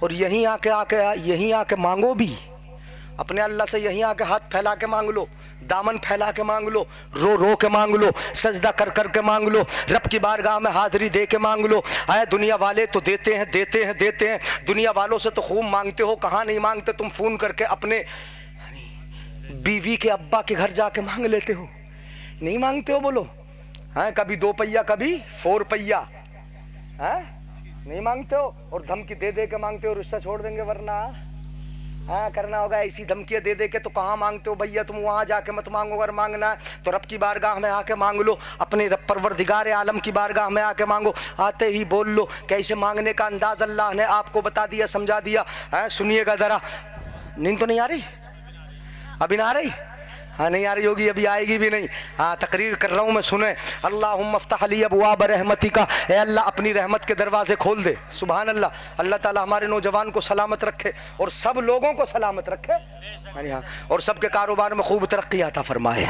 اور یہیں آ کے مانگو بھی اپنے اللہ سے, یہیں آ کے ہاتھ پھیلا کے مانگ لو, دامن پھیلا کے مانگ لو, رو رو کے مانگ لو, سجدہ کر کر کے مانگ لو, رب کی بارگاہ میں حاضری دے کے مانگ لو. اے دنیا والے تو دیتے ہیں دیتے ہیں دیتے ہیں, دنیا والوں سے تو خوب مانگتے ہو, کہاں نہیں مانگتے تم فون کر کے اپنے بیوی کے ابا کے گھر جا کے مانگ لیتے ہو, نہیں مانگتے ہو بولو؟ ہاں کبھی 2 پہیا کبھی 4 پہیا, ہاں نہیں مانگتے ہو, اور دھمکی دے دے کے مانگتے ہو رشتہ چھوڑ دیں گے ورنہ ہاں کرنا ہوگا, ایسی دھمکیاں دے دے کے تو کہاں مانگتے ہو بھیا تم, وہاں جا کے مت مانگو, اگر مانگنا ہے تو رب کی بارگاہ میں آ کے مانگ لو, اپنے رب پروردگار عالم کی بارگاہ میں آ کے مانگو, آتے ہی بول لو. کیسے مانگنے کا انداز اللہ نے آپ کو بتا دیا, سمجھا دیا. سنیے گا ذرا, نیند تو نہیں آ رہی ابھی؟ نہ آ رہی؟ ہاں نہیں آ رہی ہوگی, ابھی آئے گی بھی نہیں. ہاں تقریر کر رہا ہوں میں, سنیں. اللہم افتح لی ابواب رحمتک, اے اللہ اپنی رحمت کے دروازے کھول دے. سبحان اللہ. اللہ تعالی ہمارے نوجوان کو سلامت رکھے اور سب لوگوں کو سلامت رکھے, اور سب کے کاروبار میں خوب ترقی عطا فرمائے,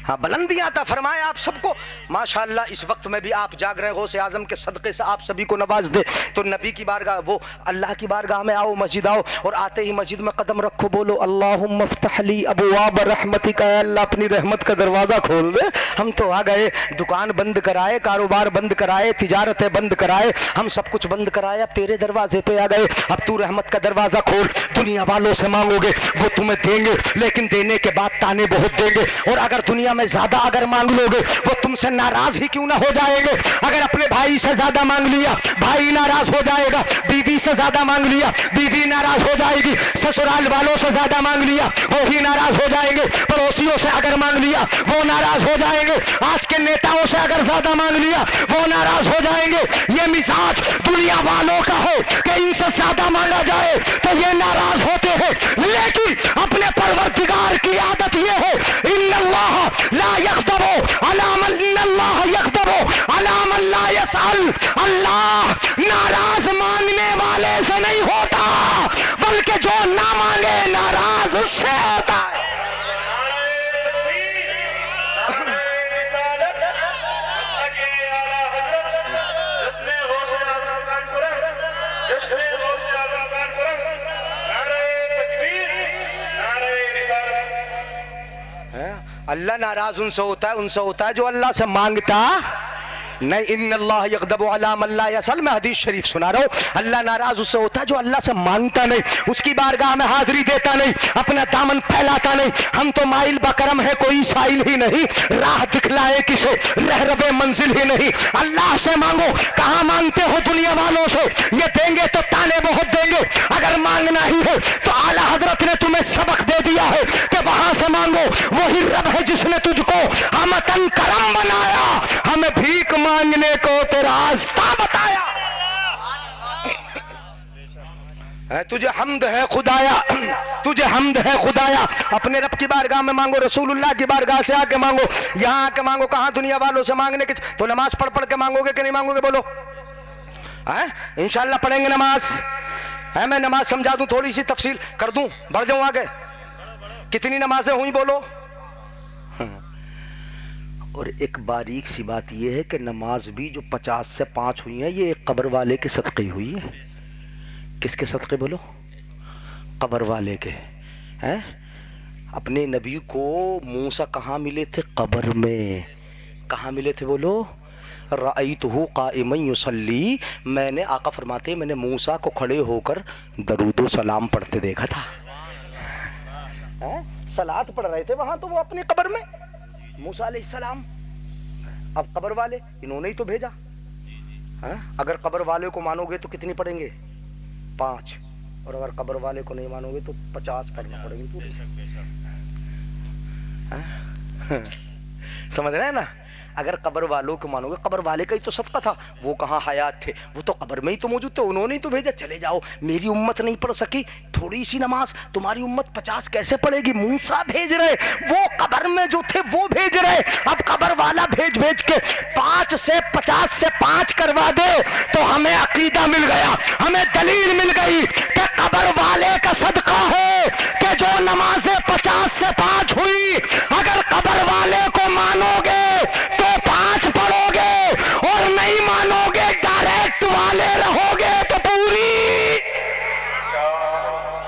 ہاں بلندیاں عطا فرمائے آپ سب کو. ماشاءاللہ اس وقت میں بھی آپ جاگ رہے, غوث اعظم کے صدقے سے آپ سبھی کو نواز دے. تو نبی کی بارگاہ, وہ اللہ کی بارگاہ میں آؤ, مسجد آؤ, اور آتے ہی مسجد میں قدم رکھو, بولو اللہم افتح لی ابواب رحمتک, اے اللہ اپنی رحمت کا دروازہ کھول دے. ہم تو آ گئے, دکان بند کرائے, کاروبار بند کرائے, تجارتیں بند کرائے, ہم سب کچھ بند کرائے, اب تیرے دروازے پہ آ گئے. اب تو رحمت کا دروازہ کھول. دنیا والوں سے مانگو گے وہ تمہیں دیں گے, لیکن دینے کے بعد تانے بہت دیں گے, اور اگر دنیا میں زیادہ اگر مانگ لو گے وہ تم سے ناراض ہی کیوں نہ ہو جائیں گے. اگر اپنے بھائی سے زیادہ مانگ لیا بھائی ناراض ہو جائے گا, بیوی سے زیادہ مانگ لیا بیوی ناراض ہو جائے گی, سسرال والوں سے زیادہ مانگ لیا وہی ناراض ہو جائیں گے, پڑوسیوں سے اگر مانگ لیا وہ ناراض ہو جائیں گے, آج کے نیتاؤں سے اگر زیادہ مانگ لیا وہ ناراض ہو جائیں گے. یہ مزاج دنیا والوں کا ہے کہ ان سے زیادہ مانگا جائے تو یہ ناراض ہوتے ہیں, لیکن اپنے پروردگار کی عادت یہ ہے ان اللہ لا یغضب علی من, ان اللہ یغضب علی من لا یسأل. اللہ ناراض مانگنے والے سے نہیں ہوتا, بلکہ جو نہ مانگے ناراض اس سے ہوتا ہے. اللہ ناراض ان سے ہوتا ہے جو اللہ سے مانگتا نہیں. ان اللہ یغضب علی من لا یسأل, میں حدیث شریف سنا رہا ہوں. اللہ ناراض اس سے ہوتا ہے جو اللہ سے مانگتا نہیں, اس کی بارگاہ میں حاضری دیتا نہیں, اپنا دامن پھیلاتا نہیں. ہم تو مائل بکرم ہے, کوئی سائل ہی نہیں, راہ دکھلائے کسے رہرب منزل ہی نہیں. اللہ سے مانگو. کہاں مانگتے ہو دنیا والوں سے؟ یہ دیں گے تو تانے بہت دیں گے. اگر مانگنا ہی ہے تو اعلیٰ حضرت نے تمہیں سبق دے دیا ہے کہ وہاں سے مانگو. وہی رب ہے جس نے تجھ کو ہمتن کرم بنایا, ہمیں بھیک مانگنے کو تو راستہ بتایا. تجھے حمد ہے خدایا, تجھے حمد ہے خدایا. اپنے رب کی بارگاہ میں مانگو, رسول اللہ کی بارگاہ سے آ کے مانگو, یہاں آ کے مانگو. کہاں دنیا والوں سے مانگنے کے, تو نماز پڑھ پڑھ کے مانگو گے کہ نہیں مانگو گے بولو؟ انشاءاللہ پڑھیں گے نماز. میں نماز سمجھا دوں, تھوڑی سی تفصیل کر دوں, بڑھ جاؤں آگے. کتنی نمازیں ہوئیں بولو؟ اور ایک باریک سی بات یہ ہے کہ نماز بھی جو 50 سے 5 ہوئی ہیں یہ ایک قبر والے کے صدقے ہوئی ہے. کس کے صدقے بولو؟ قبر والے کے. اپنے نبی کو موسیٰ کہاں ملے تھے؟ قبر میں. کہاں ملے تھے بولو؟ رأیتہ قائما یصلی, میں نے, آقا فرماتے ہیں میں نے موسیٰ کو کھڑے ہو کر درود و سلام پڑھتے دیکھا تھا. صلاۃ پڑھ رہے تھے وہاں, تو وہ اپنی قبر میں موسیٰ علیہ السلام. اب قبر والے انہوں نے ہی تو بھیجا. اگر قبر والے کو مانو گے تو کتنی پڑھیں گے؟ 5. اور اگر قبر والے کو نہیں مانو گے تو 50 پڑھنا پڑیں گے. سمجھ رہے ہیں نا؟ اگر قبر والوں کو مانو گے, قبر والے کا ہی تو صدقہ تھا, وہ کہاں حیات تھے, وہ تو قبر میں ہی تو موجود تھے, انہوں نے ہی تو بھیجا. چلے جاؤ, میری امت نہیں پڑھ سکی تھوڑی سی نماز, تمہاری امت 50 کیسے پڑھے گی؟ موسیٰ بھیج رہے, وہ قبر میں جو تھے وہ بھیج رہے. اب قبر والا بھیج بھیج کے 5 سے 50 سے 5 کروا دے تو ہمیں عقیدہ مل گیا, ہمیں دلیل مل گئی کہ قبر والے کا صدقہ ہے کہ جو نمازیں 50 سے 5 ہوئی, اگر قبر والے کو مانو گے تو 5 پڑھو گے, اور نہیں مانو گے ڈائریکٹ والے رہو گے تو پوری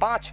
5।